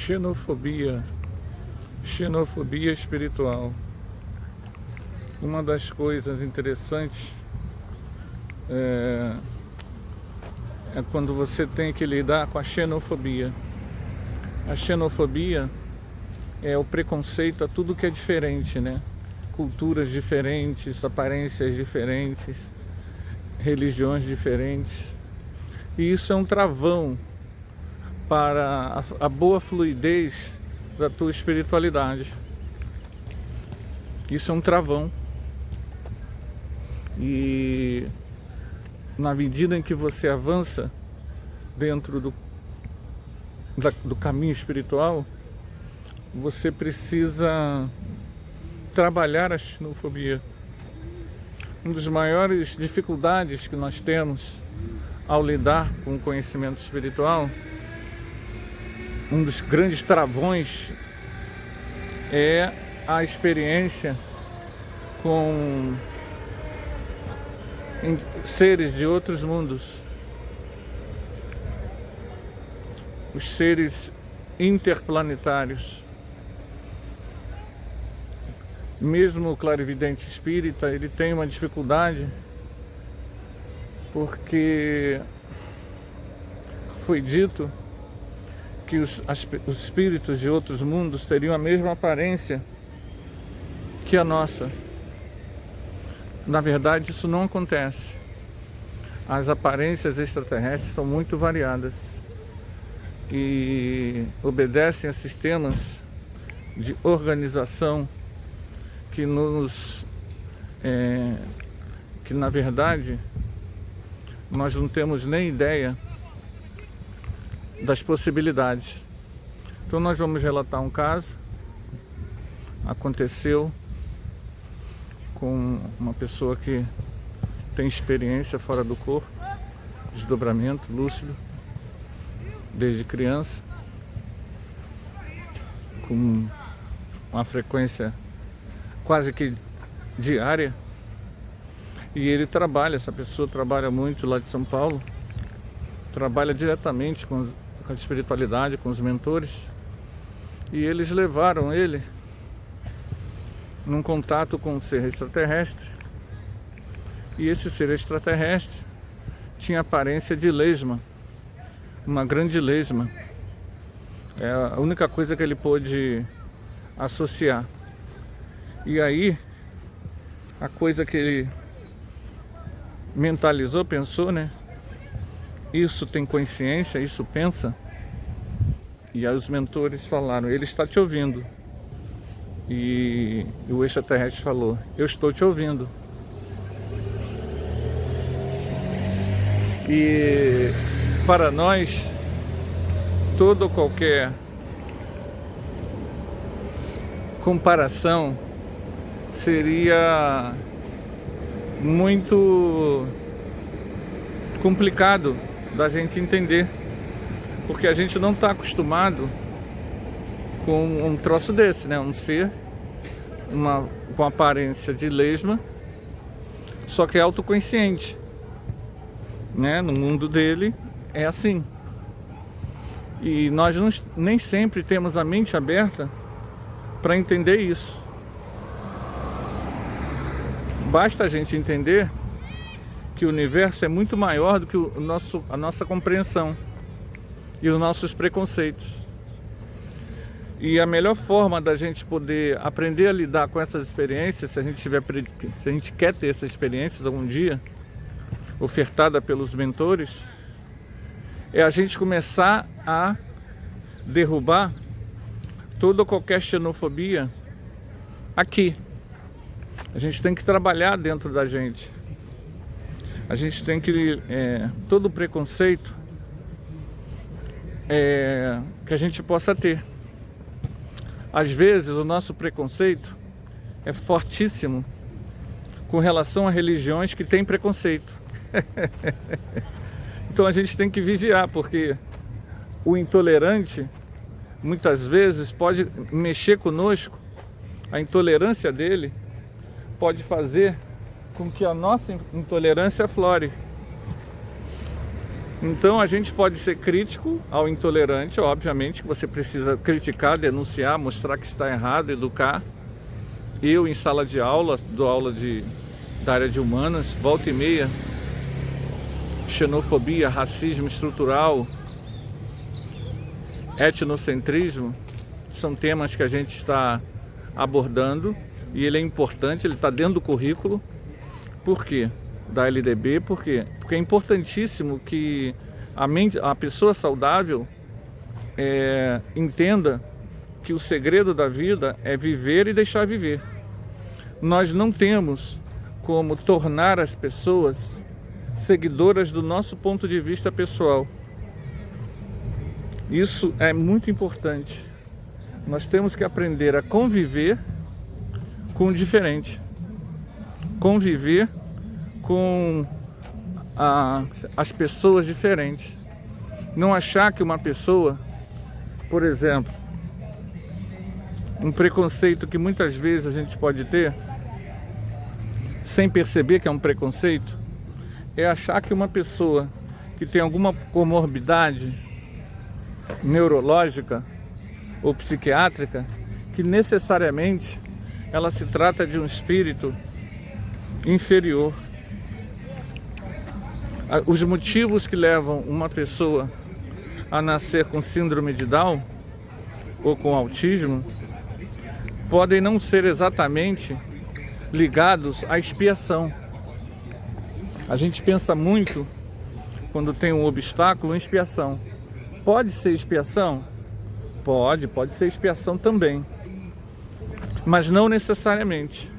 Xenofobia. Xenofobia espiritual. Uma das coisas interessantes é quando você tem que lidar com a xenofobia. A xenofobia é o preconceito a tudo que é diferente, né? Culturas diferentes, aparências diferentes, religiões diferentes. E isso é um travão para a boa fluidez da tua espiritualidade. Isso é um travão. E na medida em que você avança dentro do caminho espiritual, você precisa trabalhar a xenofobia. Uma das maiores dificuldades que nós temos ao lidar com o conhecimento espiritual, um dos grandes travões é a experiência com seres de outros mundos, os seres interplanetários. Mesmo o clarividente espírita, ele tem uma dificuldade porque foi dito que os espíritos de outros mundos teriam a mesma aparência que a nossa. Na verdade, isso não acontece. As aparências extraterrestres são muito variadas e obedecem a sistemas de organização que que na verdade nós não temos nem ideia das possibilidades. Então nós vamos relatar um caso. Aconteceu com uma pessoa que tem experiência fora do corpo, desdobramento lúcido, desde criança, com uma frequência quase que diária. E ele trabalha, essa pessoa trabalha muito lá de São Paulo, trabalha diretamente com a espiritualidade, com os mentores. E eles levaram ele num contato com um ser extraterrestre. E esse ser extraterrestre tinha aparência de lesma, uma grande lesma. É a única coisa que ele pôde associar. E aí, a coisa que ele mentalizou, pensou, né? Isso tem consciência, isso pensa. E aí os mentores falaram, ele está te ouvindo. E o extraterrestre falou, eu estou te ouvindo. E para nós, toda ou qualquer comparação seria muito complicado da gente entender, porque a gente não está acostumado com um troço desse, né? Um ser com aparência de lesma, só que é autoconsciente, né? No mundo dele é assim. E nós nem sempre temos a mente aberta para entender isso. Basta a gente entender que o universo é muito maior do que a nossa compreensão e os nossos preconceitos. E a melhor forma da gente poder aprender a lidar com essas experiências, se a gente quer ter essas experiências algum dia, ofertada pelos mentores, é a gente começar a derrubar toda ou qualquer xenofobia aqui. A gente tem que trabalhar dentro da gente. A gente tem que... todo preconceito que a gente possa ter. Às vezes o nosso preconceito é fortíssimo com relação a religiões que têm preconceito. Então a gente tem que vigiar, porque o intolerante muitas vezes pode mexer conosco. A intolerância dele pode fazer com que a nossa intolerância aflore. Então a gente pode ser crítico ao intolerante, obviamente que você precisa criticar, denunciar, mostrar que está errado, educar. Eu em sala de aula, dou aula da área de humanas, volta e meia, xenofobia, racismo estrutural, etnocentrismo, são temas que a gente está abordando e ele é importante, ele está dentro do currículo. Por quê? Da LDB, por quê? Porque é importantíssimo que a pessoa saudável entenda que o segredo da vida é viver e deixar viver. Nós não temos como tornar as pessoas seguidoras do nosso ponto de vista pessoal. Isso é muito importante. Nós temos que aprender a conviver com o diferente. Conviver com as pessoas diferentes. Não achar que uma pessoa, por exemplo, um preconceito que muitas vezes a gente pode ter, sem perceber que é um preconceito, é achar que uma pessoa que tem alguma comorbidade neurológica ou psiquiátrica, que necessariamente ela se trata de um espírito inferior. Os motivos que levam uma pessoa a nascer com síndrome de Down ou com autismo podem não ser exatamente ligados à expiação. A gente pensa muito, quando tem um obstáculo, em expiação. Pode ser expiação? Pode ser expiação também, mas não necessariamente.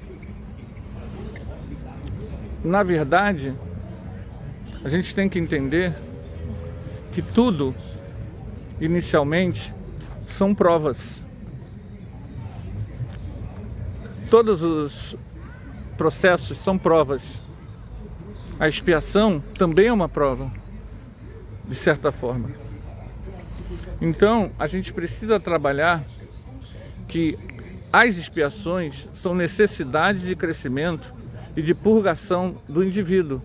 Na verdade, a gente tem que entender que tudo, inicialmente, são provas. Todos os processos são provas. A expiação também é uma prova, de certa forma. Então, a gente precisa trabalhar que as expiações são necessidades de crescimento e de purgação do indivíduo.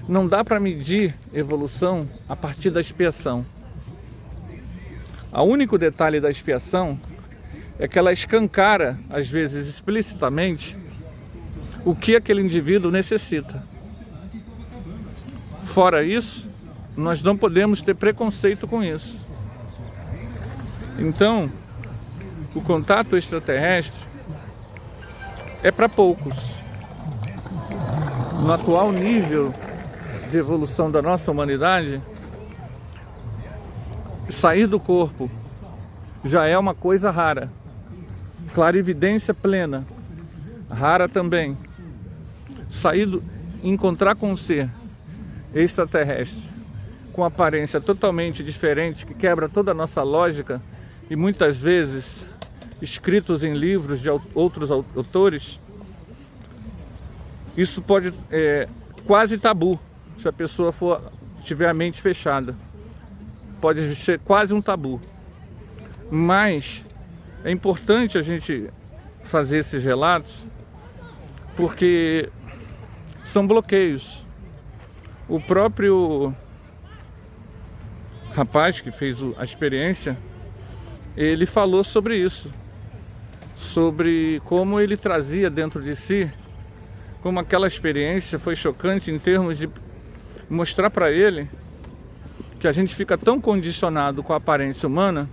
Não dá para medir evolução a partir da expiação. O único detalhe da expiação é que ela escancara, às vezes explicitamente, o que aquele indivíduo necessita. Fora isso, nós não podemos ter preconceito com isso. Então, o contato extraterrestre é para poucos. No atual nível de evolução da nossa humanidade, sair do corpo já é uma coisa rara. Clarividência plena, rara também. Encontrar com um ser extraterrestre com aparência totalmente diferente, que quebra toda a nossa lógica e muitas vezes escritos em livros de outros autores, isso pode quase tabu. Se a pessoa tiver a mente fechada, pode ser quase um tabu. Mas é importante a gente fazer esses relatos, porque são bloqueios. O próprio rapaz que fez a experiência, ele falou sobre isso, sobre como ele trazia dentro de si, como aquela experiência foi chocante em termos de mostrar para ele que a gente fica tão condicionado com a aparência humana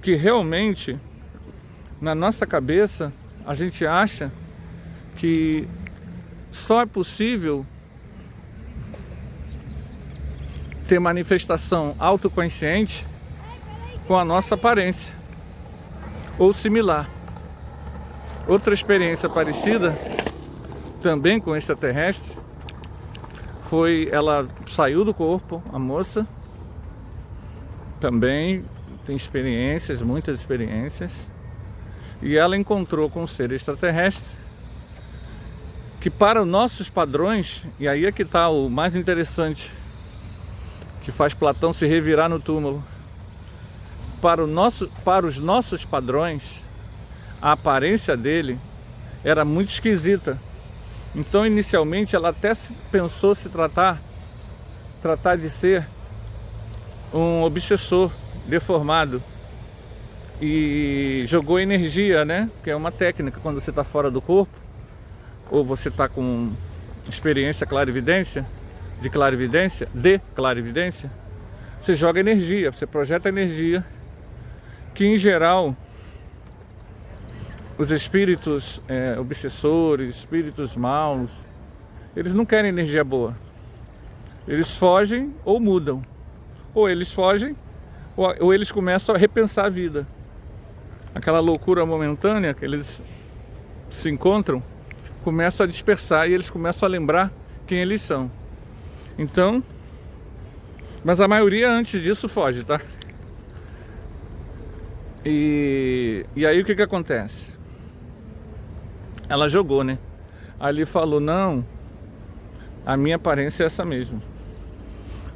que realmente na nossa cabeça a gente acha que só é possível ter manifestação autoconsciente com a nossa aparência ou similar. Outra experiência parecida, também com extraterrestre, foi, ela saiu do corpo, a moça, também tem experiências, muitas experiências, e ela encontrou com um ser extraterrestre que, para os nossos padrões, e aí é que está o mais interessante, que faz Platão se revirar no túmulo, para os nossos padrões, a aparência dele era muito esquisita. Então, inicialmente, ela até pensou se tratar de ser um obsessor deformado e jogou energia, né? Que é uma técnica quando você está fora do corpo ou você está com experiência de clarividência, você joga energia, você projeta energia, que em geral os espíritos obsessores, espíritos maus, eles não querem energia boa. Eles fogem ou mudam. Ou eles fogem ou eles começam a repensar a vida. Aquela loucura momentânea que eles se encontram começa a dispersar e eles começam a lembrar quem eles são. Então, mas a maioria antes disso foge, tá? E aí o que acontece? Ela jogou, né? Ali falou, não, a minha aparência é essa mesmo.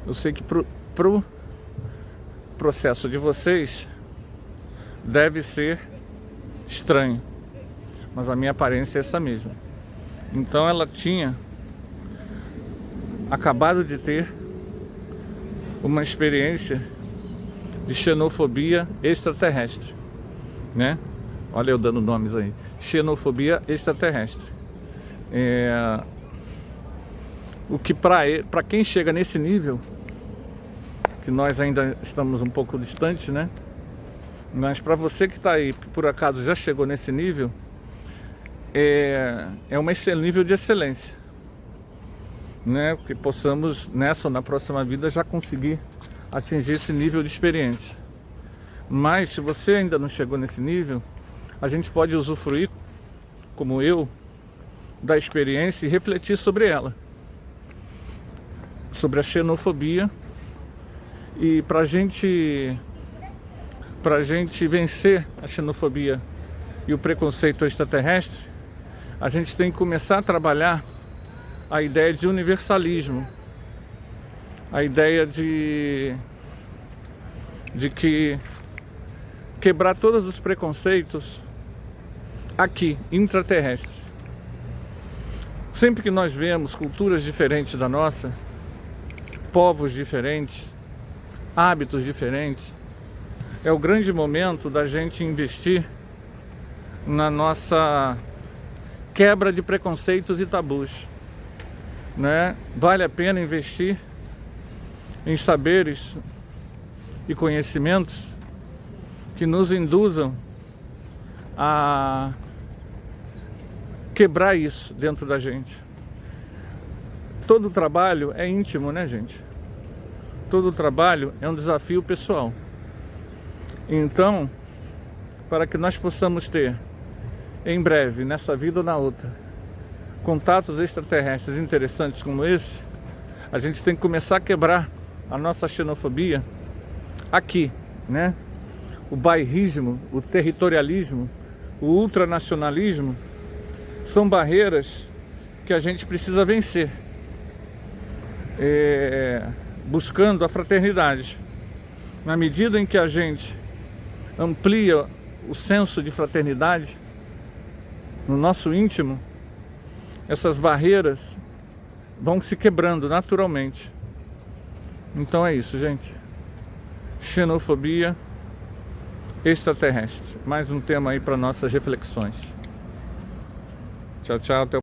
Eu sei que pro processo de vocês deve ser estranho, mas a minha aparência é essa mesma. Então ela tinha acabado de ter uma experiência de xenofobia extraterrestre, né? Olha eu dando nomes aí. Xenofobia extraterrestre. O que para quem chega nesse nível, que nós ainda estamos um pouco distantes, né? Mas para você que está aí, que por acaso já chegou nesse nível, é um nível de excelência, né? Que possamos nessa ou na próxima vida já conseguir atingir esse nível de experiência. Mas se você ainda não chegou nesse nível, a gente pode usufruir, como eu, da experiência e refletir sobre ela, sobre a xenofobia. E pra gente vencer a xenofobia e o preconceito extraterrestre, a gente tem que começar a trabalhar a ideia de universalismo, a ideia de que quebrar todos os preconceitos aqui, intraterrestres. Sempre que nós vemos culturas diferentes da nossa, povos diferentes, hábitos diferentes, é o grande momento da gente investir na nossa quebra de preconceitos e tabus, né? Vale a pena investir em saberes e conhecimentos que nos induzam a quebrar isso dentro da gente. Todo trabalho é íntimo, né, gente? Todo trabalho é um desafio pessoal. Então, para que nós possamos ter, em breve, nessa vida ou na outra, contatos extraterrestres interessantes como esse, a gente tem que começar a quebrar a nossa xenofobia aqui, né? O bairrismo, o territorialismo, o ultranacionalismo são barreiras que a gente precisa vencer, buscando a fraternidade. Na medida em que a gente amplia o senso de fraternidade no nosso íntimo, essas barreiras vão se quebrando naturalmente. Então é isso, gente. Xenofobia extraterrestre. Mais um tema aí para nossas reflexões. Tchau, tchau. Até o